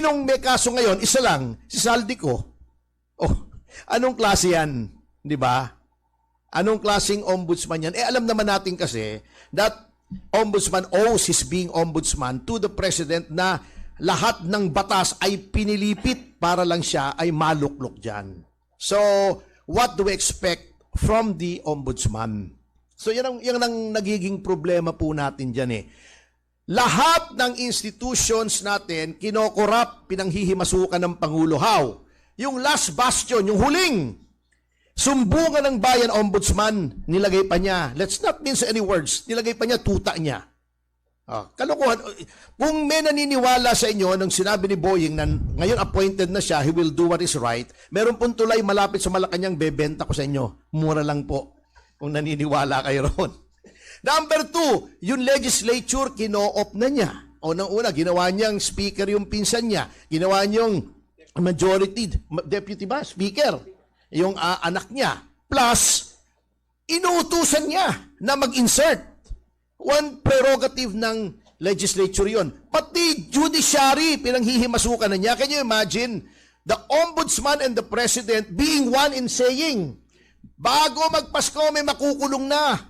Nung may kaso ngayon, isa lang, si Saldico. Oh, anong klase yan? Di ba? Anong klaseng ombudsman yan? Alam naman natin kasi that ombudsman owes his being ombudsman to the president na lahat ng batas ay pinilipit para lang siya ay maluklok dyan. So, what do we expect from the ombudsman? So, yan ang nagiging problema po natin dyan eh. Lahat ng institutions natin, kinokorap, pinanghihimasukan ng Pangulo. How? Yung last bastion, yung huling sumbungan ng bayan ombudsman, nilagay pa niya, let's not mince any words, nilagay pa niya tuta niya. Kalokohan. Kung may naniniwala sa inyo nang sinabi ni Boying na ngayon appointed na siya, he will do what is right, meron pong tulay malapit sa Malacanang, bebenta ko sa inyo. Mura lang po kung naniniwala kayo ron. Number 2, yung legislature, kino-op na niya. Unang-una, ginawa niyang speaker yung pinsan niya. Ginawa niyang majority, deputy ba? Speaker. Yung anak niya. Plus, inuutusan niya na mag-insert. One prerogative ng legislature yun. Pati judiciary, pinanghihimasukan na niya. Can you imagine the ombudsman and the president being one in saying, bago magpasko, may makukulong na.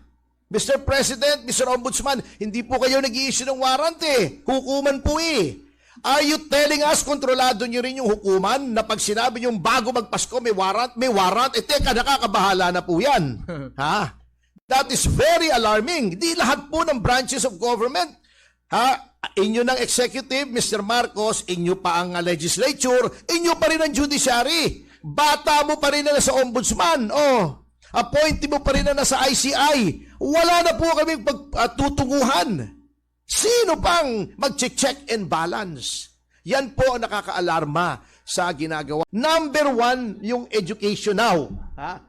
Mr. President, Mr. Ombudsman, hindi po kayo nag-i-issue ng warrant eh. Hukuman po eh. Are you telling us, kontrolado nyo rin yung hukuman na pag sinabi nyo bago magpasko may warrant? Eh teka, nakakabahala na po yan. Ha? That is very alarming. Di lahat po ng branches of government. Ha? Inyo ng executive, Mr. Marcos, inyo pa ang legislature, inyo pa rin ang judiciary. Bata mo pa rin na sa ombudsman. Appointee mo pa rin na sa ICI. Wala na po kaming pagtutunguhan. Sino pang mag-check and balance? Yan po ang nakakaalarma sa ginagawa. Number 1, yung education now.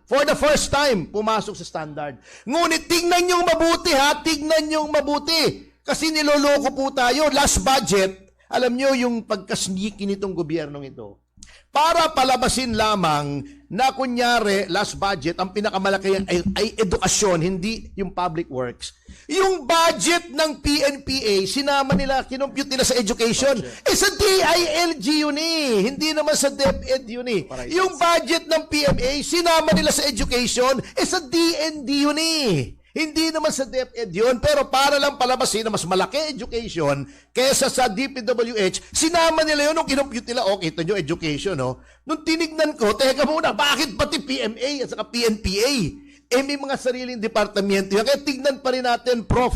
For the first time, pumasok sa standard. Ngunit tingnan nyo mabuti tingnan nyo mabuti. Kasi niloloko po tayo. Last budget, alam nyo yung pagkasniki nitong gobyernong ito. Para palabasin lamang na kunyari, last budget, ang pinakamalaki ay edukasyon, hindi yung public works. Yung budget ng PNPA, sinama nila, kinompute nila sa education. Sa DILG yun eh. Hindi naman sa DepEd yun eh. Yung budget ng PMA, sinama nila sa education, sa DND yun eh. Hindi naman sa DepEd yun, pero para lang palabasin na mas malaki education kesa sa DPWH, sinama nila yun nung kinompute nila, kita nyo, education, no? Nung tinignan ko, teka muna, bakit pati PMA at saka PNPA? May mga sariling departamento yan. Kaya tignan pa rin natin, Prof,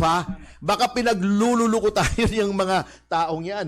baka pinaglululuko tayo yung mga taong yan,